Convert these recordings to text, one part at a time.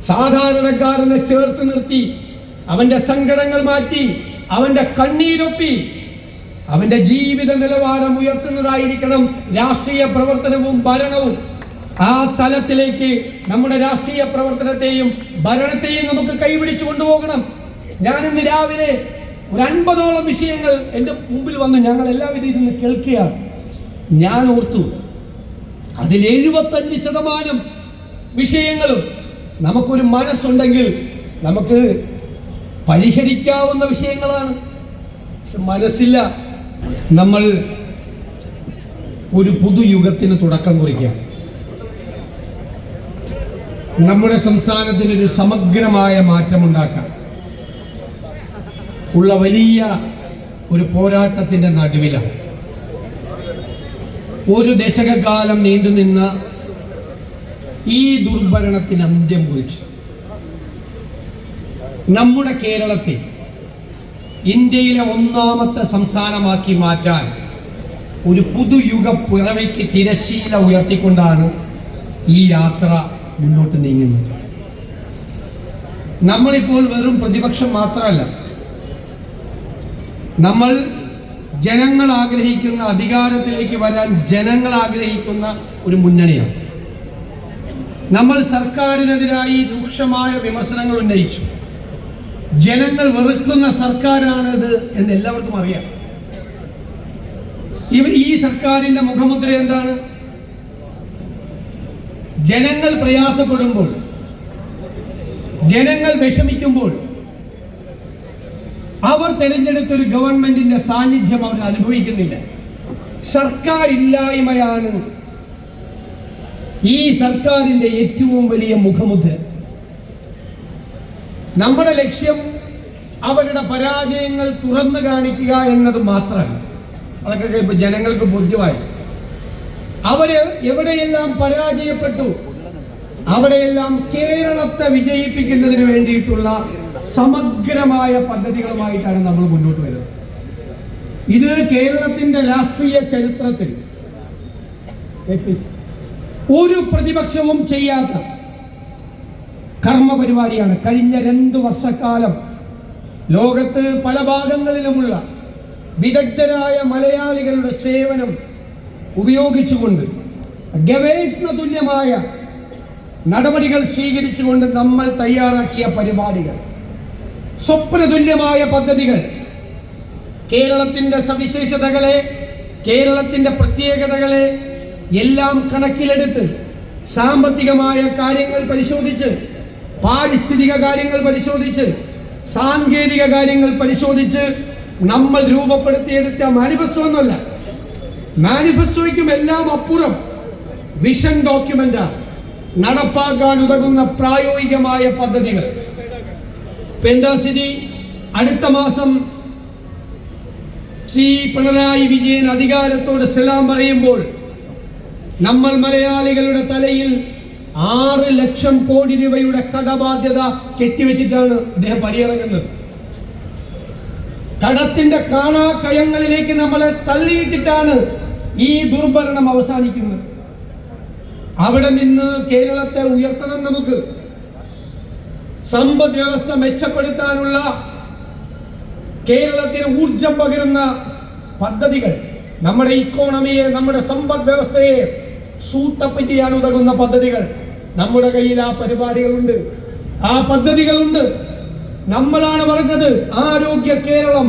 സാധാരണക്കാരനെ ചേർത്ത് നിർത്തി അവന്റെ സങ്കടങ്ങൾ മാറ്റി അവന്റെ കണ്ണീരൊപ്പി അവന്റെ ജീവിത നിലവാരം ഉയർത്തുന്നതായിരിക്കണം രാഷ്ട്രീയ പ്രവർത്തനവും ഭരണവും. ആ തലത്തിലേക്ക് നമ്മുടെ രാഷ്ട്രീയ പ്രവർത്തനത്തെയും ഭരണത്തെയും നമുക്ക് കൈപിടിച്ചു കൊണ്ടുപോകണം. ഞാനിന്ന് രാവിലെ ഒരു 50ഓളം വിഷയങ്ങൾ എൻ്റെ മുമ്പിൽ വന്ന് ഞങ്ങൾ എല്ലാവരും ഇരുന്ന് കേൾക്കുകയാണ്. ഞാൻ ഓർത്തു, അതിൽ 75% വിഷയങ്ങളും നമുക്കൊരു മനസ്സുണ്ടെങ്കിൽ നമുക്ക് പരിഹരിക്കാവുന്ന വിഷയങ്ങളാണ്. പക്ഷെ മനസ്സില്ല. നമ്മൾ ഒരു പുതുയുഗത്തിന് തുടക്കം കുറിക്കാം. നമ്മുടെ സംസ്ഥാനത്തിനൊരു സമഗ്രമായ മാറ്റമുണ്ടാക്കാം ഉള്ള വലിയ ഒരു പോരാട്ടത്തിന്റെ നടുവിലാണ്. ഒരു ദശകകാലം നീണ്ടുനിന്ന ഈ ദുർഭരണത്തിന് അന്ത്യം കുറിച്ച് നമ്മുടെ കേരളത്തെ ഇന്ത്യയിലെ ഒന്നാമത്തെ സംസ്ഥാനമാക്കി മാറ്റാൻ ഒരു പുതുയുഗ പിറവിക്ക് തിരശീല ഉയർത്തിക്കൊണ്ടാണ് ഈ യാത്ര മുന്നോട്ട് നീങ്ങുന്നത്. നമ്മളിപ്പോൾ വെറും പ്രതിപക്ഷം മാത്രമല്ല, നമ്മൾ ജനങ്ങൾ ആഗ്രഹിക്കുന്ന അധികാരത്തിലേക്ക് വരാൻ ജനങ്ങൾ ആഗ്രഹിക്കുന്ന ഒരു മുന്നണിയാണ്. നമ്മൾ സർക്കാരിനെതിരായി രൂക്ഷമായ വിമർശനങ്ങൾ ഉന്നയിച്ചു. ജനങ്ങൾ വെറുക്കുന്ന സർക്കാരാണിത് എന്ന് എല്ലാവർക്കും അറിയാം. ഈ സർക്കാരിന്റെ മുഖമുദ്ര എന്താണ്? ജനങ്ങൾ പ്രയാസപ്പെടുമ്പോൾ, ജനങ്ങൾ വിഷമിക്കുമ്പോൾ അവർ തെരഞ്ഞെടുത്തൊരു ഗവൺമെന്റിന്റെ സാന്നിധ്യം അവർ അനുഭവിക്കുന്നില്ല. സർക്കാർ ഇല്ലായ്മയാണ് ഈ സർക്കാരിന്റെ ഏറ്റവും വലിയ മുഖമുദ്ര. നമ്മുടെ ലക്ഷ്യം അവരുടെ പരാജയങ്ങൾ തുറന്നു കാണിക്കുക എന്നത് മാത്രമല്ല. അതൊക്കെ ഇപ്പൊ ജനങ്ങൾക്ക് ബോധ്യമായി. അവര് എവിടെയെല്ലാം പരാജയപ്പെട്ടു അവിടെയെല്ലാം കേരളത്തെ വിജയിപ്പിക്കുന്നതിന് വേണ്ടിയിട്ടുള്ള സമഗ്രമായ പദ്ധതികളുമായിട്ടാണ് നമ്മൾ മുന്നോട്ട് വരുന്നത്. ഇത് കേരളത്തിന്റെ രാഷ്ട്രീയ ചരിത്രത്തിൽ ഒരു പ്രതിപക്ഷവും ചെയ്യാത്ത കർമ്മ പരിപാടിയാണ്. കഴിഞ്ഞ 2 വർഷക്കാലം ലോകത്ത് പല ഭാഗങ്ങളിലുമുള്ള വിദഗ്ധരായ മലയാളികളുടെ സേവനം ഉപയോഗിച്ചുകൊണ്ട് ഗവേഷണ തുല്യമായ നടപടികൾ സ്വീകരിച്ചുകൊണ്ട് നമ്മൾ തയ്യാറാക്കിയ പരിപാടികൾ, സ്വപ്നതുല്യമായ പദ്ധതികൾ, കേരളത്തിന്റെ സവിശേഷതകളെ, കേരളത്തിന്റെ പ്രത്യേകതകളെ എല്ലാം കണക്കിലെടുത്ത് സാമ്പത്തികമായ കാര്യങ്ങൾ പരിശോധിച്ച്, പാരിസ്ഥിതിക കാര്യങ്ങൾ പരിശോധിച്ച്, സാങ്കേതിക കാര്യങ്ങൾ പരിശോധിച്ച് നമ്മൾ രൂപപ്പെടുത്തിയെടുത്ത മാനിഫെസ്റ്റോ ഒന്നുമല്ല. മാനിഫെസ്റ്റോയ്ക്കും എല്ലാം അപ്പുറം വിഷൻ ഡോക്യുമെന്റ്, നടപ്പാക്കാൻ ഉതകുന്ന പ്രായോഗികമായ പദ്ധതികൾ. എന്താ സ്ഥിതി? അടുത്ത മാസം ശ്രീ പിണറായി വിജയൻ അധികാരത്തോട് സലാം പറയുമ്പോൾ നമ്മൾ മലയാളികളുടെ തലയിൽ 6 ലക്ഷം കോടി രൂപയുടെ കടബാധ്യത കെട്ടിവെച്ചിട്ടാണ് അദ്ദേഹം പടിയിറങ്ങുന്നത്. കടത്തിന്റെ കാണാക്കയങ്ങളിലേക്ക് നമ്മളെ തള്ളിയിട്ടിട്ടാണ് ഈ ദുർഭരണം അവസാനിക്കുന്നത്. അവിടെ നിന്ന് കേരളത്തെ ഉയർത്തണം. നമുക്ക് സമ്പദ് വ്യവസ്ഥ മെച്ചപ്പെടുത്താനുള്ള, കേരളത്തിന് ഊർജം പകരുന്ന പദ്ധതികൾ, നമ്മുടെ ഇക്കോണമിയെ, നമ്മുടെ സമ്പദ് വ്യവസ്ഥയെ സൂട്ടപ്പ് ചെയ്യാൻ ഉതകുന്ന പദ്ധതികൾ നമ്മുടെ കയ്യിൽ. ആ പരിപാടികളുണ്ട്, ആ പദ്ധതികളുണ്ട്. നമ്മളാണ് പറഞ്ഞത് ആരോഗ്യ കേരളം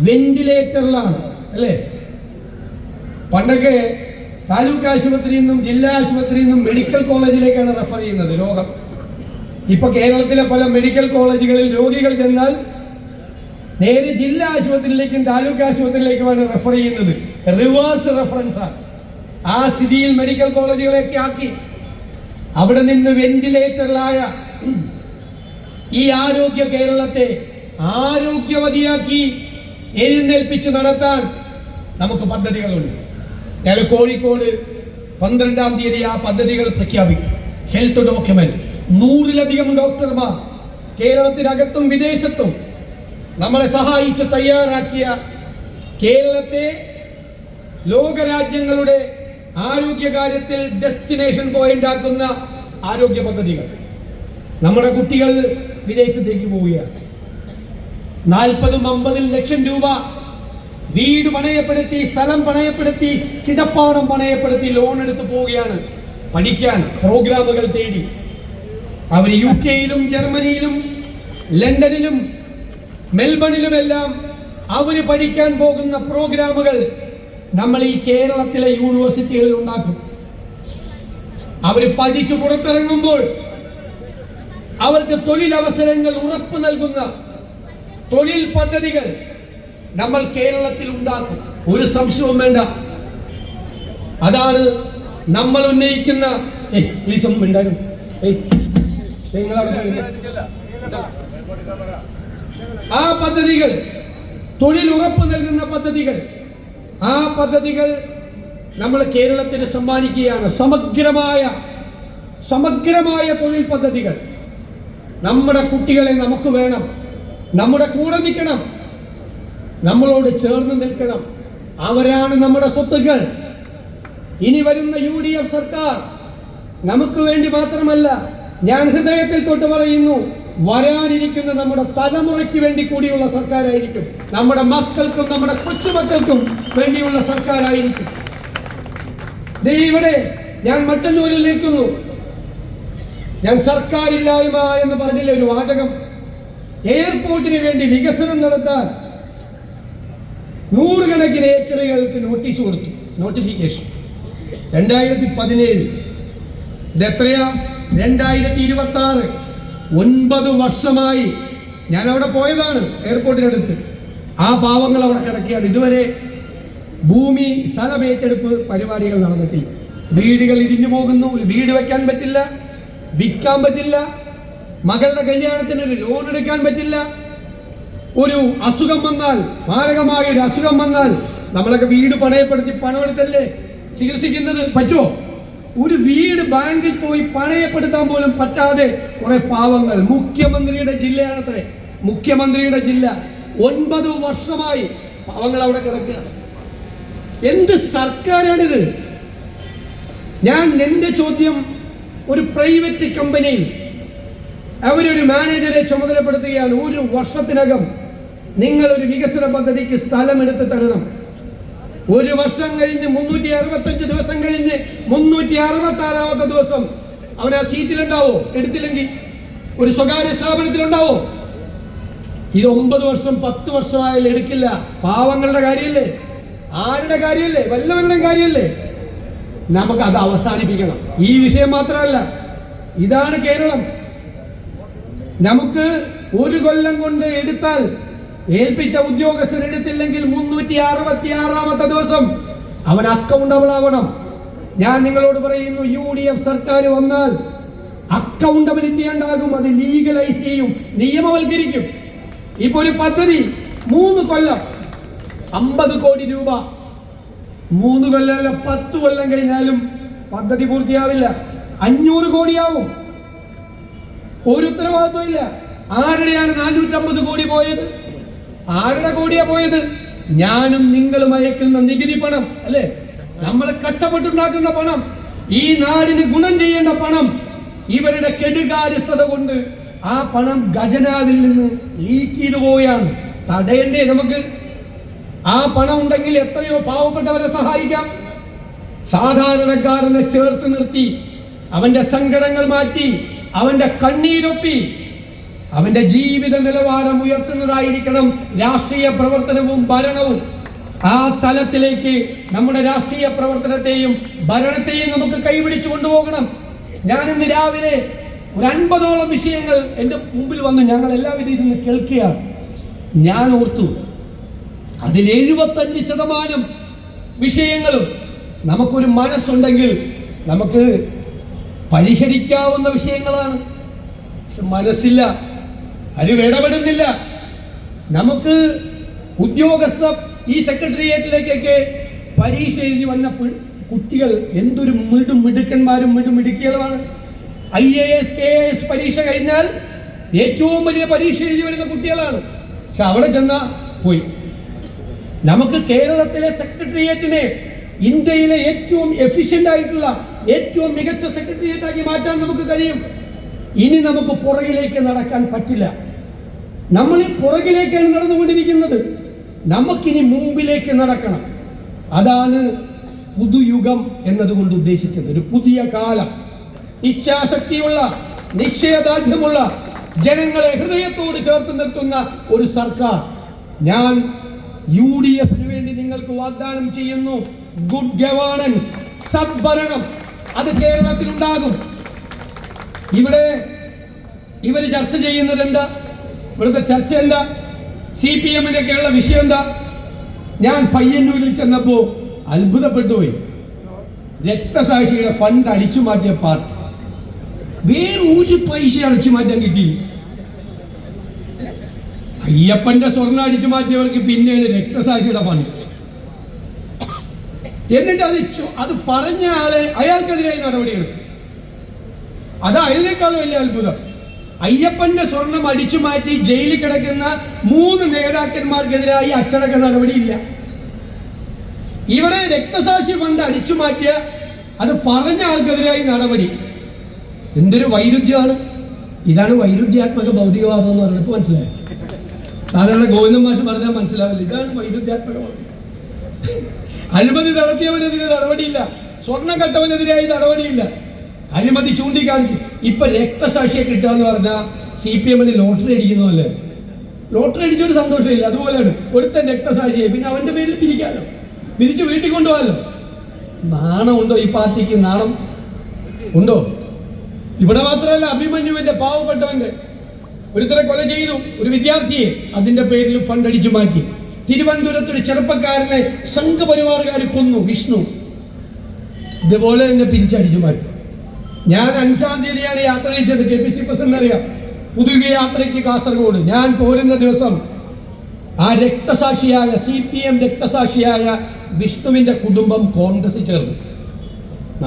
വെന്റിലേറ്ററിലാണ്, അല്ലേ? പണ്ടൊക്കെ താലൂക്ക് ആശുപത്രിയിൽ നിന്നും ജില്ലാ ആശുപത്രിയിൽ നിന്നും മെഡിക്കൽ കോളേജിലേക്കാണ് റെഫർ ചെയ്യുന്നത് രോഗം. ഇപ്പൊ കേരളത്തിലെ പല മെഡിക്കൽ കോളേജുകളിൽ രോഗികൾ ചെന്നാൽ നേരെ ജില്ലാ ആശുപത്രിയിലേക്കും താലൂക്ക് ആശുപത്രിയിലേക്കുമാണ് റെഫർ ചെയ്യുന്നത്. റിവേഴ്സ് റെഫറൻസ് ആണ്. ആ സ്ഥിതിയിൽ മെഡിക്കൽ കോളേജുകളൊക്കെ ആക്കി. അവിടെ നിന്ന് വെന്റിലേറ്ററിലായ ഈ ആരോഗ്യ കേരളത്തെ ആരോഗ്യവതിയാക്കി എഴുന്നേൽപ്പിച്ച് നടത്താൻ നമുക്ക് പദ്ധതികളുണ്ട്. ഞാൻ കോഴിക്കോട് 12-ാം തീയതി ആ പദ്ധതികൾ പ്രഖ്യാപിക്കും. Health document. 100-ലധികം ഡോക്ടർമാർ കേരളത്തിനകത്തും വിദേശത്തും നമ്മളെ സഹായിച്ച് തയ്യാറാക്കിയ കേരളത്തെ ലോകരാജ്യങ്ങളുടെ ആരോഗ്യകാര്യത്തിൽ ഡെസ്റ്റിനേഷൻ പോയിന്റ് ആക്കുന്ന ആരോഗ്യ പദ്ധതികൾ. നമ്മുടെ കുട്ടികൾ വിദേശത്തേക്ക് പോവുകയാണ്. 40-50 ലക്ഷം രൂപ വീട് പണയപ്പെടുത്തി, സ്ഥലം പണയപ്പെടുത്തി, കിടപ്പാടം പണയപ്പെടുത്തി ലോൺ എടുത്ത് പോവുകയാണ് പഠിക്കാൻ, പ്രോഗ്രാമുകൾ തേടി. അവർ UK-യിലും ജർമ്മനിയിലും ലണ്ടനിലും മെൽബണിലുമെല്ലാം അവർ പഠിക്കാൻ പോകുന്ന പ്രോഗ്രാമുകൾ നമ്മൾ ഈ കേരളത്തിലെ യൂണിവേഴ്സിറ്റികളിൽ ഉണ്ടാക്കും. അവർ പഠിച്ചു പുറത്തിറങ്ങുമ്പോൾ അവർക്ക് തൊഴിലവസരങ്ങൾ ഉറപ്പു നൽകുന്ന തൊഴിൽ പദ്ധതികൾ നമ്മൾ കേരളത്തിൽ ഉണ്ടാക്കും. ഒരു സംശയവും വേണ്ട. അതാണ് നമ്മൾ ഉന്നയിക്കുന്ന ആ പദ്ധതികൾ, തൊഴിൽ ഉറപ്പ് നൽകുന്ന പദ്ധതികൾ. ആ പദ്ധതികൾ നമ്മൾ കേരളത്തിന് സമ്മാനിക്കുകയാണ്. സമഗ്രമായ തൊഴിൽ പദ്ധതികൾ. നമ്മുടെ കുട്ടികളെ നമുക്ക് വേണം, നമ്മുടെ കൂടെ നിൽക്കണം, നമ്മളോട് ചേർന്ന് നിൽക്കണം. അവരാണ് നമ്മുടെ സ്വത്തുക്കൾ. ഇനി വരുന്ന UDF സർക്കാർ നമുക്ക് വേണ്ടി മാത്രമല്ല, ഞാൻ ഹൃദയത്തിൽ തൊട്ട് പറയുന്നു, വരാനിരിക്കുന്ന നമ്മുടെ തലമുറയ്ക്ക് വേണ്ടി കൂടിയുള്ള സർക്കാരായിരിക്കും. നമ്മുടെ മക്കൾക്കും നമ്മുടെ കൊച്ചുമക്കൾക്കും വേണ്ടിയുള്ള സർക്കാരായിരിക്കും. ഇവിടെ ഞാൻ മട്ടന്നൂരിൽ നിൽക്കുന്നു. ഞാൻ സർക്കാരില്ലായ്മ എന്ന് പറഞ്ഞില്ല ഒരു വാചകം. എയർപോർട്ടിന് വേണ്ടി വികസനം നടത്താൻ 100 കണക്കിന് ഏക്കറുകൾക്ക് നോട്ടീസ് കൊടുത്തു, നോട്ടിഫിക്കേഷൻ. 2017. ഇതെത്രയാ? 2026. 9 വർഷമായി ഞാൻ അവിടെ പോയതാണ്, എയർപോർട്ടിനടുത്ത്. ആ പാവങ്ങൾ അവിടെ കിടക്കുകയാണ്. ഇതുവരെ ഭൂമി സ്ഥലമേറ്റെടുപ്പ് പരിപാടികൾ നടന്നിട്ടില്ല. വീടുകൾ ഇടിഞ്ഞു പോകുന്നു. ഒരു വീട് വെക്കാൻ പറ്റില്ല, വിൽക്കാൻ പറ്റില്ല, മകളുടെ കല്യാണത്തിന് ഒരു ലോൺ എടുക്കാൻ പറ്റില്ല. ഒരു അസുഖം വന്നാൽ, മാരകമായ ഒരു അസുഖം വന്നാൽ നമ്മളൊക്കെ വീട് പണയപ്പെടുത്തി പണം എടുത്തല്ലേ ചികിത്സിക്കുന്നത്. പറ്റുമോ? ഒരു വീട് ബാങ്കിൽ പോയി പണയപ്പെടുത്താൻ പോലും പറ്റാതെ കുറെ പാവങ്ങൾ. മുഖ്യമന്ത്രിയുടെ ജില്ലയാണത്രേ, മുഖ്യമന്ത്രിയുടെ ജില്ല. 9 വർഷമായി പാവങ്ങൾ അവിടെ കിടക്കുകയാണ്. എന്ത് സർക്കാരാണിത്? എന്റെ ചോദ്യം, ഒരു പ്രൈവറ്റ് കമ്പനിയിൽ അവരൊരു മാനേജരെ ചുമതലപ്പെടുത്തുകയാണ്. 1 വർഷത്തിനകം നിങ്ങൾ ഒരു വികസന പദ്ധതിക്ക് സ്ഥലം എടുത്ത് തരണം. 1 വർഷം കഴിഞ്ഞ് 365 ദിവസം കഴിഞ്ഞ് 366ാമത്തെ ദിവസം അവൻ ആ സീറ്റിലുണ്ടാവോ? എടുത്തില്ലെങ്കിൽ ഒരു സ്വകാര്യ സ്ഥാപനത്തിലുണ്ടാവോ? ഇത് 9 വർഷം 10 വർഷമായാലും എടുക്കില്ല. പാവങ്ങളുടെ കാര്യമല്ലേ, ആരുടെ കാര്യമല്ലേ, വല്ലവരുടെയും കാര്യമല്ലേ. നമുക്ക് അത് അവസാനിപ്പിക്കണം. ഈ വിഷയം മാത്രമല്ല, ഇതാണ് കേരളം. നമുക്ക് 1 കൊല്ലം കൊണ്ട് എടുത്താൽ, ഏൽപ്പിച്ച ഉദ്യോഗസ്ഥർ എടുത്തില്ലെങ്കിൽ 366ാമത്തെ ദിവസം അവൻ അക്കൗണ്ടബിൾ ആവണം. ഞാൻ നിങ്ങളോട് പറയുന്നു, UDF സർക്കാർ വന്നാൽ അക്കൗണ്ടബിലിറ്റി ഉണ്ടാകും. അത് ലീഗലൈസ് ചെയ്യും, നിയമവൽക്കരിക്കും. ഇപ്പൊ ഒരു പദ്ധതി 3 കൊല്ലം 50 കോടി രൂപ, 3 കൊല്ലമല്ല 10 കൊല്ലം കഴിഞ്ഞാലും പദ്ധതി പൂർത്തിയാവില്ല. 500 കോടിയാവും. ഒരു ഉത്തരവാദിത്വം ഇല്ല. ആരുടെയാണ് 450 കോടി പോയത്? ആരുടെ കോടിയാ പോയത്? ഞാനും നിങ്ങളും അയക്കുന്ന നികുതി പണം അല്ലേ, നമ്മൾ കഷ്ടപ്പെട്ടുണ്ടാക്കുന്ന പണം, ഈ നാടിന് ഗുണം ചെയ്യേണ്ട പണം. ഇവരുടെ കെടുകാര്യസ്ഥത കൊണ്ട് ആ പണം ഖജനാവിൽ നിന്ന് ലീക്ക് ചെയ്തു പോവുകയാണ്. തടയണ്ടേ നമുക്ക്? ആ പണം ഉണ്ടെങ്കിൽ എത്രയോ പാവപ്പെട്ടവരെ സഹായിക്കാം. സാധാരണക്കാരനെ ചേർത്ത് നിർത്തി അവന്റെ സങ്കടങ്ങൾ മാറ്റി, അവന്റെ കണ്ണീരൊപ്പി, അവന്റെ ജീവിത നിലവാരം ഉയർത്തുന്നതായിരിക്കണം രാഷ്ട്രീയ പ്രവർത്തനവും ഭരണവും. ആ തലത്തിലേക്ക് നമ്മുടെ രാഷ്ട്രീയ പ്രവർത്തനത്തെയും ഭരണത്തെയും നമുക്ക് കൈപിടിച്ചു കൊണ്ടുപോകണം. ഞാനിന്ന് രാവിലെ ഒരു 50ഓളം വിഷയങ്ങൾ എൻ്റെ മുമ്പിൽ വന്ന് ഞങ്ങൾ എല്ലാവരും ഇരുന്ന് കേൾക്കുകയാണ്. ഞാൻ ഓർത്തു, അതിൽ 75% വിഷയങ്ങളും നമുക്കൊരു മനസ്സുണ്ടെങ്കിൽ നമുക്ക് പരിഹരിക്കാവുന്ന വിഷയങ്ങളാണ്. പക്ഷെ മനസ്സില്ല, ആരും ഇടപെടുന്നില്ല. നമുക്ക് ഉദ്യോഗസ്ഥ ഈ സെക്രട്ടേറിയറ്റിലേക്കൊക്കെ പരീക്ഷ എഴുതി വന്ന കുട്ടികൾ എന്തൊരു മിടുക്കന്മാരും മിടുമിടുക്കികളുമാണ്. IAS KAS പരീക്ഷ കഴിഞ്ഞാൽ ഏറ്റവും വലിയ പരീക്ഷ എഴുതി വരുന്ന കുട്ടികളാണ്. പക്ഷെ അവിടെ ചെന്നാ പോയി. നമുക്ക് കേരളത്തിലെ സെക്രട്ടേറിയറ്റിനെ ഇന്ത്യയിലെ ഏറ്റവും എഫിഷ്യന്റ് ആയിട്ടുള്ള ഏറ്റവും മികച്ച സെക്രട്ടേറിയറ്റ് ആക്കി മാറ്റാൻ നമുക്ക് കഴിയും. ഇനി നമുക്ക് പുറകിലേക്ക് നടക്കാൻ പറ്റില്ല. നമ്മൾ ഈ പുറകിലേക്കാണ് നടന്നുകൊണ്ടിരിക്കുന്നത്. നമുക്കിനി മുമ്പിലേക്ക് നടക്കണം. അതാണ് പുതുയുഗം എന്നതുകൊണ്ട് ഉദ്ദേശിച്ചത്. ഒരു പുതിയ കാലം, ഇച്ഛാശക്തിയുള്ള, നിശ്ചയദാർഢ്യമുള്ള, ജനങ്ങളെ ഹൃദയത്തോട് ചേർത്ത് നിർത്തുന്ന ഒരു സർക്കാർ. ഞാൻ UDFന് വേണ്ടി നിങ്ങൾക്ക് വാഗ്ദാനം ചെയ്യുന്നു. ഗുഡ് ഗവേണൻസ്, സദ്ഭരണം, അത് കേരളത്തിലുണ്ടാകും. ഇവര് ചർച്ച ചെയ്യുന്നത് എന്താ? ഇവിടുത്തെ ചർച്ച എന്താ? CPM-ന്റെ കേരള വിഷയം എന്താ? ഞാൻ പയ്യന്നൂരിൽ ചെന്നപ്പോ അത്ഭുതപ്പെട്ടുപോയി. രക്തസാക്ഷിയുടെ ഫണ്ട് അടിച്ചു മാറ്റിയ പാർട്ടി വേറെ ഒരു പൈസ അടിച്ചു മാറ്റാൻ കിട്ടിയില്ല. അയ്യപ്പന്റെ സ്വർണ്ണം അടിച്ചു മാറ്റിയവർക്ക് പിന്നെയാണ് രക്തസാക്ഷിയുടെ ഫണ്ട്. എന്നിട്ട് അത് പറഞ്ഞ ആളെ അയാൾക്കെതിരായി നടപടിയെടുത്തു. അതാ ഇതിനേക്കാൾ വലിയ അത്ഭുതം. അയ്യപ്പന്റെ സ്വർണം അടിച്ചു മാറ്റി ജയിലിൽ കിടക്കുന്ന 3 നേതാക്കന്മാർക്കെതിരായി അച്ചടക്ക നടപടിയില്ല. ഇവിടെ രക്തസാക്ഷി ഫണ്ട് അടിച്ചു മാറ്റിയ അത് പറഞ്ഞ ആൾക്കെതിരായി നടപടി. എന്തൊരു വൈരുദ്ധ്യമാണ്! ഇതാണ് വൈരുദ്ധ്യാത്മക ഭൗതികവാദം എന്ന് പറഞ്ഞിട്ട് മനസ്സിലായി. സാധാരണ ഗോവിന്ദൻ മാഷ് പറഞ്ഞാൽ മനസ്സിലാവില്ല. ഇതാണ് വൈരുദ്ധ്യാത്മക ഭൗതികം. അഴിമതി നടത്തിയവനെതിരെ നടപടിയില്ല, സ്വർണം കട്ടവനെതിരായി നടപടിയില്ല, അഴിമതി ചൂണ്ടിക്കാണിക്കും. ഇപ്പൊ രക്തസാക്ഷിയെ കിട്ടുക എന്ന് പറഞ്ഞാൽ CPM-ന് ലോട്ടറി അടിക്കുന്നതല്ലേ? ലോട്ടറി അടിച്ചൊരു സന്തോഷമില്ല. അതുപോലെയാണ് ഒരുത്തൻ രക്തസാക്ഷിയെ, പിന്നെ അവന്റെ പേരിൽ പിരിക്കാമല്ലോ, പിരിച്ച് വീട്ടിൽ കൊണ്ടുപോകാമല്ലോ. നാണമുണ്ടോ ഈ പാർട്ടിക്ക്? നാണം ഉണ്ടോ? ഇവിടെ മാത്രമല്ല, അഭിമന്യുവിന്റെ പാവപ്പെട്ടവന്റെ ഒരുത്തരെ കൊല ചെയ്തു, ഒരു വിദ്യാർത്ഥിയെ, അതിന്റെ പേരിൽ ഫണ്ട് അടിച്ചു മാറ്റി. തിരുവനന്തപുരത്ത് ഒരു ചെറുപ്പക്കാരനെ സംഘപരിവാറുകാർ കൊന്നു, വിഷ്ണു. ഇതുപോലെ തന്നെ പിരിച്ചടിച്ചു മാറ്റി. ഞാൻ 5-ാം തീയതിയാണ് യാത്ര അയച്ചത്. KPC പ്രസിഡന്റ് അറിയാം. പുതിയ യാത്രയ്ക്ക് കാസർഗോഡ്. ഞാൻ പോരുന്ന ദിവസം ആ രക്തസാക്ഷിയായ CPM രക്തസാക്ഷിയായ വിഷ്ണുവിന്റെ കുടുംബം കോൺഗ്രസിൽ ചേർന്നു.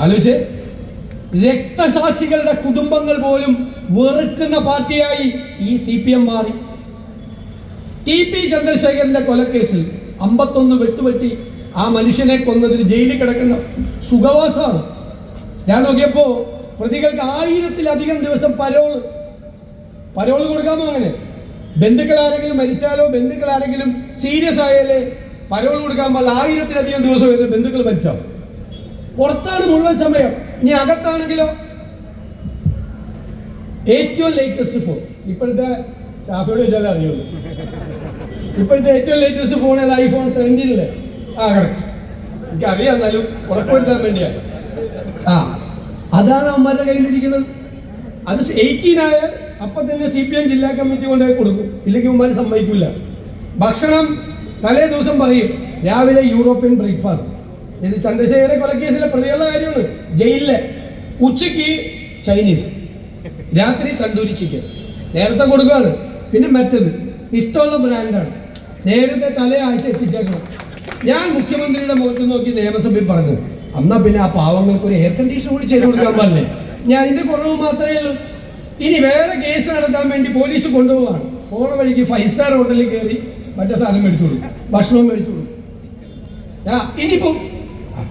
ആലോചിച്ച്, രക്തസാക്ഷികളുടെ കുടുംബങ്ങൾ പോലും വെറുക്കുന്ന പാർട്ടിയായി ഈ CPM മാറി. TP ചന്ദ്രശേഖരന്റെ കൊലക്കേസിൽ 51 വെട്ടുവെട്ടി ആ മനുഷ്യനെ കൊന്നതിന് ജയിലിൽ കിടക്കുന്ന സുഖവാസമാണ്. ഞാൻ നോക്കിയപ്പോ പ്രതികൾക്ക് 1000-ത്തിലധികം ദിവസം പരോള് കൊടുക്കാമോ? അങ്ങനെ ബന്ധുക്കൾ ആരെങ്കിലും മരിച്ചാലോ, ബന്ധുക്കൾ ആരെങ്കിലും സീരിയസ് ആയാലേ പരോൾ കൊടുക്കാൻ പാടില്ല. 1000-ത്തിലധികം ദിവസം വരെ ബന്ധുക്കൾ മരിച്ചോ. പുറത്താണ് മുഴുവൻ സമയം. ഇനി അകത്താണെങ്കിലോ ഏറ്റവും ലേറ്റസ്റ്റ് ഫോൺ. ഇപ്പോഴത്തെ ഷാഫിയോട് ചോദിച്ചാലേ അറിയുള്ളൂ. ഇപ്പോഴത്തെ ഏറ്റവും ലേറ്റസ്റ്റ് ഫോൺ ഏത്? iPhone 17 അല്ലേ? കറക്റ്റ്. എനിക്ക് അറിയാം, എന്നാലും ഉറപ്പുവരുത്താൻ വേണ്ടിയാണ്. അതാണ് അവന്മാരുടെ കയ്യിലിരിക്കുന്നത്. അത് 18 ആയാൽ അപ്പൊ തന്നെ CPM ജില്ലാ കമ്മിറ്റി കൊണ്ടുപോയി കൊടുക്കും. ഇല്ലെങ്കിൽ അവന്മാർ സമ്മതിക്കില്ല. ഭക്ഷണം തലേ ദിവസം പറയും, രാവിലെ യൂറോപ്യൻ ബ്രേക്ക്ഫാസ്റ്റ്. ഇത് ചന്ദ്രശേഖര കൊലക്കേസിലെ പ്രതികളുടെ കാര്യമാണ്. ജയിലിലെ ഉച്ചയ്ക്ക് ചൈനീസ്, രാത്രി തണ്ടൂരി ചിക്കൻ നേരത്തെ കൊടുക്കുകയാണ്. പിന്നെ മറ്റത് ഇഷ്ടമുള്ള ബ്രാൻഡാണ്, നേരത്തെ തലേ ആഴ്ച എത്തിച്ചേക്കണം. ഞാൻ മുഖ്യമന്ത്രിയുടെ മുഖത്ത് നോക്കി നിയമസഭയിൽ പറഞ്ഞു, എന്നാ പിന്നെ ആ പാവങ്ങൾക്ക് ഒരു എയർ കണ്ടീഷൻ കൂടി ചെയ്ത് കൊടുക്കാൻ പാടില്ലേ? ഞാൻ അതിന്റെ കുറവ് മാത്രമേ ഉള്ളൂ. ഇനി വേറെ കേസ് നടത്താൻ വേണ്ടി പോലീസ് കൊണ്ടുപോവാണ്. പോണ വഴിക്ക് 5 സ്റ്റാർ ഹോട്ടലിൽ കയറി മറ്റേ സാധനം മേടിച്ചു കൊടുക്കും, ഭക്ഷണവും മേടിച്ചു കൊടുക്കും. ഇനിയിപ്പോ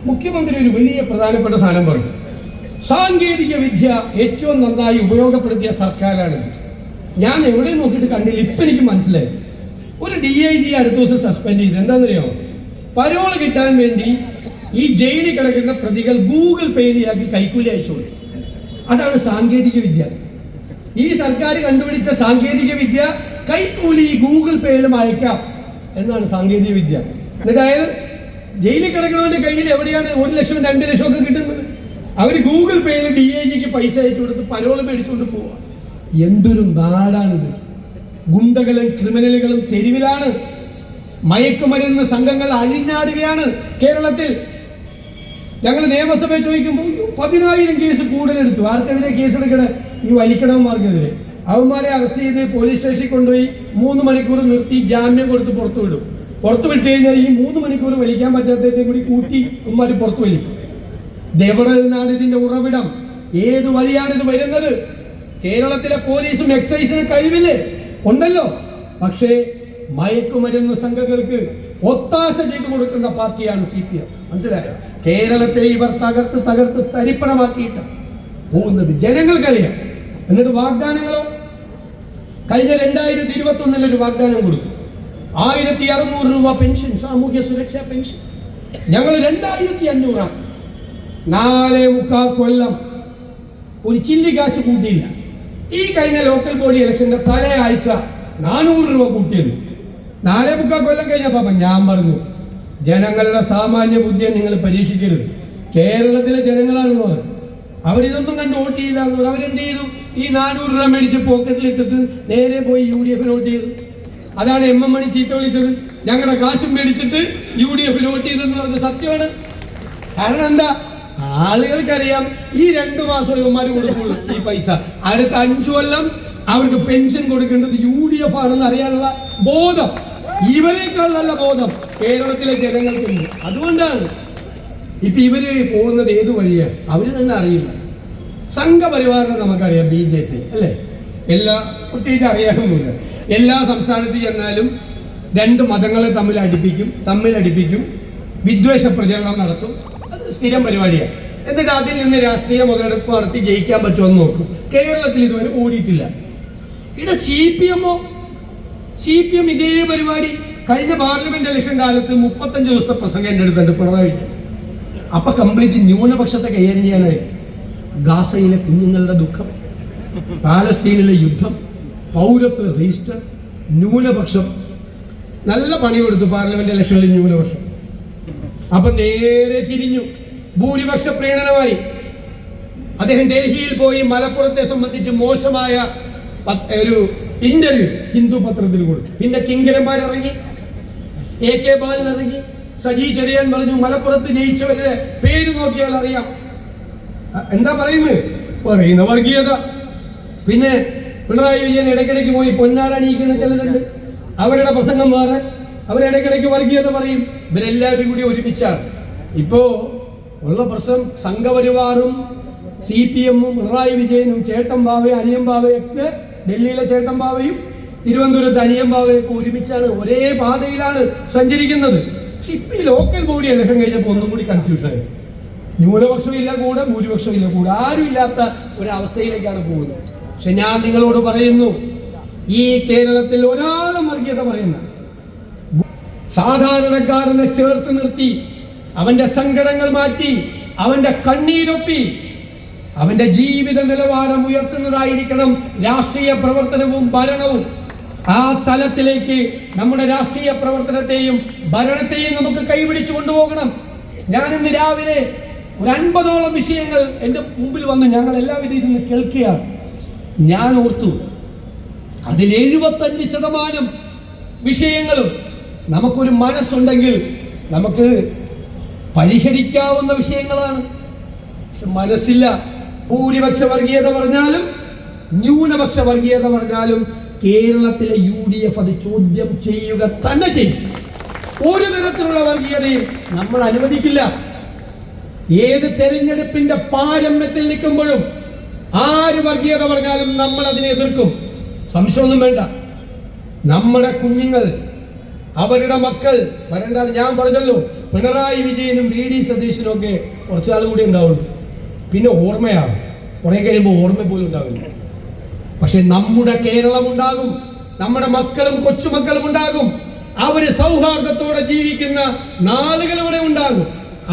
മുഖ്യമന്ത്രി ഒരു വലിയ പ്രധാനപ്പെട്ട സാധനം പറഞ്ഞു. സാങ്കേതിക വിദ്യ ഏറ്റവും നന്നായി ഉപയോഗപ്പെടുത്തിയ സർക്കാരാണിത്. ഞാൻ എവിടെ നോക്കിയിട്ട് കണ്ടില്ല. ഇപ്പം എനിക്ക് മനസ്സിലായി. ഒരു DIG അടുത്ത ദിവസം സസ്പെൻഡ് ചെയ്ത്. എന്താണെന്നറിയാമോ? പരോള് കിട്ടാൻ വേണ്ടി ഈ ജയിലിൽ കിടക്കുന്ന പ്രതികൾ ഗൂഗിൾ പേയിലാക്കി കൈക്കൂലി അയച്ചു കൊടുത്തു. അതാണ് സാങ്കേതിക വിദ്യ. ഈ സർക്കാർ കണ്ടുപിടിച്ച സാങ്കേതിക വിദ്യ കൈക്കൂലി ഗൂഗിൾ പേയിലും അയക്കാം എന്നാണ് സാങ്കേതിക വിദ്യ. എന്നിട്ട് അയാൾ ജയിലിൽ കിടക്കുന്നവന്റെ കയ്യിൽ എവിടെയാണ് 1 ലക്ഷം 2 ലക്ഷം ഒക്കെ കിട്ടുന്നത്? അവർ ഗൂഗിൾ പേയിൽ DIGക്ക് പൈസ അയച്ചു കൊടുത്ത് പരോള് മേടിച്ചുകൊണ്ട് പോവുക. എന്തൊരു നാടാണിത്! ഗുണ്ടകളും ക്രിമിനലുകളും തെരുവിലാണ്. മയക്കുമരുന്ന് സംഘങ്ങൾ അഴിഞ്ഞാടുകയാണ് കേരളത്തിൽ. ഞങ്ങൾ നിയമസഭയിൽ ചോദിക്കുമ്പോൾ 10,000 കേസ് കൂടുതലെടുത്തു. ആർക്കെതിരെ കേസെടുക്കണേ? ഈ വലിക്കണവന്മാർക്കെതിരെ. അവന്മാരെ അറസ്റ്റ് ചെയ്ത് പോലീസ് സ്റ്റേഷനിൽ കൊണ്ടുപോയി 3 മണിക്കൂർ നിർത്തി ജാമ്യം കൊടുത്ത് പുറത്തു വിടും. പുറത്തു വിട്ട് കഴിഞ്ഞാൽ ഈ 3 മണിക്കൂർ വലിക്കാൻ പറ്റാത്തതിനെ കൂടി കൂട്ടി ഉമ്മാര് പുറത്തു വലിക്കും. എവിടെ നിന്നാണ് ഇതിന്റെ ഉറവിടം? ഏത് വഴിയാണ് ഇത് വരുന്നത്? കേരളത്തിലെ പോലീസും എക്സൈസിനും കഴിവില്ലേ? ഉണ്ടല്ലോ. പക്ഷേ മയക്കുമരുന്ന് സംഘങ്ങൾക്ക് ഒത്താശ ചെയ്തു കൊടുക്കുന്ന പാർട്ടിയാണ് CPM. മനസ്സിലായോ? കേരളത്തെ ഇവർ തകർത്ത് തരിപ്പണമാക്കിയിട്ട് പോകുന്നത് ജനങ്ങൾക്കറിയാം. എന്നിട്ട് വാഗ്ദാനങ്ങളോ? കഴിഞ്ഞ 2021 ഒരു വാഗ്ദാനം കൊടുത്തു, 1600 രൂപ പെൻഷൻ, സാമൂഹ്യ സുരക്ഷാ പെൻഷൻ. ഞങ്ങൾ 2500 4.25 കൊല്ലം ഒരു ചില്ലി കാശ് കൂട്ടിയില്ല. ഈ കഴിഞ്ഞ ലോക്കൽ ബോഡി ഇലക്ഷന്റെ തലേ ആഴ്ച 400 രൂപ കൂട്ടിയിരുന്നു. 4.25 കൊല്ലം കഴിഞ്ഞപ്പോ ഞാൻ പറഞ്ഞു, ജനങ്ങളുടെ സാമാന്യ ബുദ്ധിയെ നിങ്ങൾ പരീക്ഷിക്കരുത്. കേരളത്തിലെ ജനങ്ങളാണെന്ന് പറഞ്ഞു. അവരിതൊന്നും കണ്ട് വോട്ട് ചെയ്യില്ല എന്ന് പറഞ്ഞു. അവരെന്ത് ചെയ്തു? ഈ 400 രൂപ മേടിച്ച് പോക്കറ്റിലിട്ടിട്ട് നേരെ പോയി UDF വോട്ട് ചെയ്തു. അതാണ് MM മണി ചീത്ത വിളിച്ചത്. ഞങ്ങളുടെ കാശും മേടിച്ചിട്ട് UDF വോട്ട് ചെയ്തെന്ന് പറഞ്ഞ സത്യമാണ്. കാരണം എന്താ? ആളുകൾക്കറിയാം ഈ 2 മാസം ഇവന്മാർ കൊടുക്കുള്ളൂ ഈ പൈസ. അടുത്ത 5 കൊല്ലം അവർക്ക് പെൻഷൻ കൊടുക്കേണ്ടത് UDF ആണെന്ന് അറിയാനുള്ള ബോധം, ഇവരെക്കാൾ നല്ല ബോധം കേരളത്തിലെ ജനങ്ങൾക്കുണ്ട്. അതുകൊണ്ടാണ് ഇപ്പൊ ഇവര് പോകുന്നത് ഏത് വഴിയാണ് അവര് തന്നെ അറിയില്ല. സംഘപരിവാറിനെ നമുക്കറിയാം, BJP അല്ലേ? പ്രത്യേകിച്ച് അറിയാനൊന്നുമില്ല. എല്ലാ സംസ്ഥാനത്ത് ചെന്നാലും 2 മതങ്ങളെ തമ്മിൽ അടുപ്പിക്കും, വിദ്വേഷ പ്രചരണം നടത്തും. അത് സ്ഥിരം പരിപാടിയാണ്. എന്നിട്ട് അതിൽ നിന്ന് രാഷ്ട്രീയ മുതലെടുപ്പ് നടത്തി ജയിക്കാൻ പറ്റുമെന്ന് നോക്കും. കേരളത്തിൽ ഇതുവരെ ഓടിയിട്ടില്ല. ഇവിടെ CPM ഇതേ പരിപാടി. കഴിഞ്ഞ പാർലമെന്റ് ഇലക്ഷൻ കാലത്ത് 35 ദിവസത്തെ പ്രസംഗം എൻ്റെ അടുത്തുണ്ട് പിണറായി. അപ്പൊ കംപ്ലീറ്റ് ന്യൂനപക്ഷത്തെ കൈകാര്യം ചെയ്യാനായിട്ട് ഗാസയിലെ കുഞ്ഞുങ്ങളുടെ ദുഃഖം, പാലസ്തീനിലെ യുദ്ധം, പൗരത്വ രജിസ്റ്റർ, ന്യൂനപക്ഷം, നല്ല പണി കൊടുത്തു പാർലമെന്റ് ഇലക്ഷനിൽ ന്യൂനപക്ഷം. അപ്പൊ നേരെ തിരിഞ്ഞു, ഭൂരിപക്ഷ പ്രീണനമായി. അദ്ദേഹം ഡൽഹിയിൽ പോയി മലപ്പുറത്തെ സംബന്ധിച്ച് മോശമായ ഒരു ഇന്റർവ്യൂ ഹിന്ദു പത്രത്തിൽ കൊടുത്തു. പിന്നെ കിങ്കരന്മാരിറങ്ങി, AK ബാലൻ ഇറങ്ങി, സജി ചെറിയാൻ പറഞ്ഞു മലപ്പുറത്ത് ജയിച്ചവരുടെ പേര് നോക്കിയാൽ അറിയാം. എന്താ പറയുന്ന വർഗീയത. പിന്നെ പിണറായി വിജയൻ ഇടയ്ക്കിടയ്ക്ക് പോയി പൊന്നാരണിയിക്കുന്ന ചിലരുണ്ട്, അവരുടെ പ്രസംഗം മാറാൻ അവരിടയ്ക്കിടയ്ക്ക് വർഗീയത പറയും. ഇവരെല്ലാവരും കൂടി ഒരുമിച്ചാണ്. ഇപ്പോ ഉള്ള പ്രശ്നം സംഘപരിവാറും CPM-ഉം പിണറായി വിജയനും ചേട്ടൻ ബാവയും അനിയൻ ബാവയൊക്കെ, ഡൽഹിയിലെ ചേട്ടൻ ബാവയും തിരുവനന്തപുരത്ത് അനിയൻ ബാവയൊക്കെ ഒരുമിച്ചാണ്, ഒരേ പാതയിലാണ് സഞ്ചരിക്കുന്നത്. പക്ഷെ ഇപ്പൊ ഈ ലോക്കൽ ബോഡി ഇലക്ഷൻ കഴിഞ്ഞപ്പോൾ ഒന്നും കൂടി കൺഫ്യൂഷനായി. ന്യൂനപക്ഷം ഇല്ല കൂടെ, ഭൂരിപക്ഷം ഇല്ല കൂടെ, ആരും ഇല്ലാത്ത ഒരവസ്ഥയിലേക്കാണ് പോകുന്നത്. പക്ഷെ ഞാൻ നിങ്ങളോട് പറയുന്നു, ഈ കേരളത്തിൽ ഒരാളും വർഗീയത പറയുന്ന, സാധാരണക്കാരനെ ചേർത്ത് നിർത്തി അവന്റെ സങ്കടങ്ങൾ മാറ്റി അവന്റെ കണ്ണീരൊപ്പി അവന്റെ ജീവിത നിലവാരം ഉയർത്തുന്നതായിരിക്കണം രാഷ്ട്രീയ പ്രവർത്തനവും ഭരണവും. ആ തലത്തിലേക്ക് നമ്മുടെ രാഷ്ട്രീയ പ്രവർത്തനത്തെയും ഭരണത്തെയും നമുക്ക് കൈപിടിച്ചു കൊണ്ടുപോകണം. ഞാനിന്ന് രാവിലെ ഒരു 50ഓളം വിഷയങ്ങൾ എൻ്റെ മുമ്പിൽ വന്ന് ഞങ്ങൾ എല്ലാവരും ഇരുന്ന് കേൾക്കുകയാണ്. ഞാൻ ഓർത്തു, അതിൽ 75% വിഷയങ്ങളും നമുക്കൊരു മനസ്സുണ്ടെങ്കിൽ നമുക്ക് പരിഹരിക്കാവുന്ന വിഷയങ്ങളാണ്. പക്ഷെ മനസ്സില്ല. ഭൂരിപക്ഷ വർഗീയത പറഞ്ഞാലും ന്യൂനപക്ഷ വർഗീയത പറഞ്ഞാലും കേരളത്തിലെ UDF അത് ചോദ്യം ചെയ്യുക തന്നെ ചെയ്യും. ഒരു തരത്തിലുള്ള വർഗീയതയും നമ്മൾ അനുവദിക്കില്ല. ഏത് തെരഞ്ഞെടുപ്പിന്റെ പാരമ്യത്തിൽ നിൽക്കുമ്പോഴും ആര് വർഗീയത പറഞ്ഞാലും നമ്മൾ അതിനെ എതിർക്കും. സംശയമൊന്നും വേണ്ട. നമ്മുടെ കുഞ്ഞുങ്ങൾ, അവരുടെ മക്കൾ വരണ്ടാണ്. ഞാൻ പറഞ്ഞല്ലോ, പിണറായി വിജയനും VD സതീശനും ഒക്കെ കുറച്ചാൾ കൂടി ഉണ്ടാവുള്ളൂ. പിന്നെ ഓർമ്മയാണ്, കുറെ കഴിയുമ്പോൾ ഓർമ്മ പോലും ഉണ്ടാവില്ല. പക്ഷെ നമ്മുടെ കേരളം ഉണ്ടാകും, നമ്മുടെ മക്കളും കൊച്ചുമക്കളും ഉണ്ടാകും. അവര് സൗഹാർദ്ദത്തോടെ ജീവിക്കുന്ന നാളുകൾ ഇവിടെ ഉണ്ടാകും.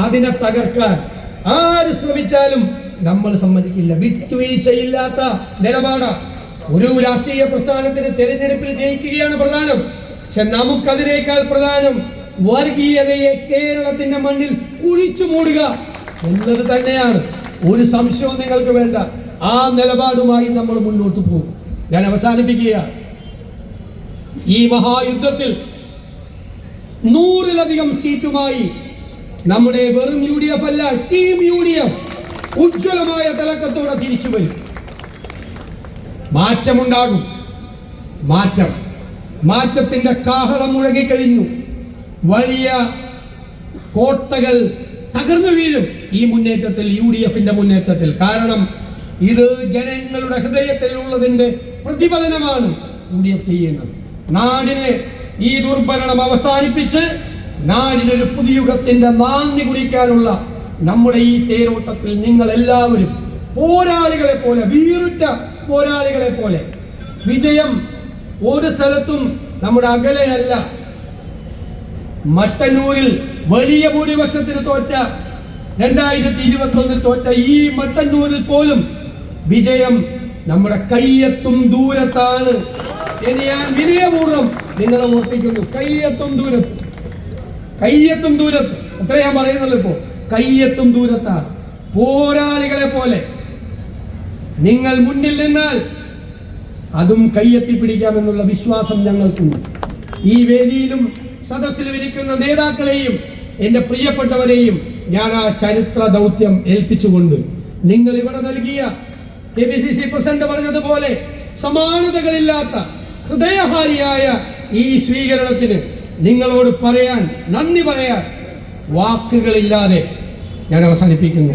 അതിനെ തകർക്കാൻ ആര് ശ്രമിച്ചാലും നമ്മൾ സമ്മതിക്കില്ല. വിട്ടുവീഴ്ചയില്ലാത്ത നിലപാട്. ഒരു രാഷ്ട്രീയ പ്രസ്ഥാനത്തിന് തെരഞ്ഞെടുപ്പിൽ ജയിക്കുകയാണ് പ്രധാനം. പക്ഷെ നമുക്കതിനേക്കാൾ പ്രധാനം വർഗീയതയെ കേരളത്തിന്റെ മണ്ണിൽ കുഴിച്ചു മൂടുക എന്നത് തന്നെയാണ്. ഒരു സംശയവും നിങ്ങൾക്ക് വേണ്ട. ആ നിലപാടുമായി നമ്മൾ മുന്നോട്ട് പോകും. ഞാൻ അവസാനിപ്പിക്കുക. ഈ മഹായുദ്ധത്തിൽ 100-ലധികം സീറ്റുമായി നമ്മുടെ വെറും UDF അല്ല, ടീം UDF ഉജ്ജ്വലമായ തിളക്കത്തോടെ തിരിച്ചു വരും. മാറ്റമുണ്ടാകും. മാറ്റത്തിന്റെ കാഹളം മുഴങ്ങിക്കഴിഞ്ഞു. വലിയ കോട്ടകൾ തകർന്നു വീഴും ഈ മുന്നേറ്റത്തിൽ, UDF-ന്റെ മുന്നേറ്റത്തിൽ. കാരണം ഇത് ജനങ്ങളുടെ ഹൃദയത്തിലുള്ളതിന്റെ പ്രതിഫലനമാണ് UDF ചെയ്യുന്നത്. നാടിനെ ഈ ദുർഭരണം അവസാനിപ്പിച്ച് നാടിനൊരു പുതുയുഗത്തിന്റെ നാന്ദി കുറിക്കാനുള്ള നമ്മുടെ ഈ തേരോട്ടത്തിൽ നിങ്ങൾ എല്ലാവരും പോരാളികളെ പോലെ, വീറുറ്റ പോരാളികളെ പോലെ. വിജയം ഒരു സ്ഥലത്തും നമ്മുടെ അകലെയല്ല. മട്ടന്നൂരിൽ വലിയ ഭൂരിപക്ഷത്തിന് തോറ്റ 2021 തോറ്റ ഈ മട്ടന്നൂരിൽ പോലും വിജയം നമ്മുടെ കയ്യെത്തും ദൂരത്താണ് എന്ന് ഞാൻ വിനയപൂർവ്വം നിങ്ങളെ ഓർപ്പിക്കുന്നു. കയ്യെത്തും ദൂരത്ത്, കയ്യെത്തും ദൂരത്ത്. അത്ര ഞാൻ പറയുന്നുള്ളൂ. ഇപ്പോ കയ്യെത്തും ദൂരത്താണ്. പോരാളികളെ പോലെ നിങ്ങൾ മുന്നിൽ നിന്നാൽ അതും കയ്യെത്തി പിടിക്കാമെന്നുള്ള വിശ്വാസം ഞങ്ങൾക്കുണ്ട്. ഈ വേദിയിലും സദസ്സിലും ഇരിക്കുന്ന നേതാക്കളെയും എന്റെ പ്രിയപ്പെട്ടവരെയും ഞാൻ ആ ചരിത്ര ദൗത്യം ഏൽപ്പിച്ചുകൊണ്ട് നിങ്ങൾ ഇവിടെ നൽകിയ KPCC പ്രസിഡന്റ് പറഞ്ഞതുപോലെ സമാനതകളില്ലാത്ത ഹൃദയഹാരിയായ ഈ സ്വീകരണത്തിന് നിങ്ങളോട് പറയാൻ, നന്ദി പറയാൻ വാക്കുകളില്ലാതെ ഞാൻ അവസാനിപ്പിക്കുന്നു.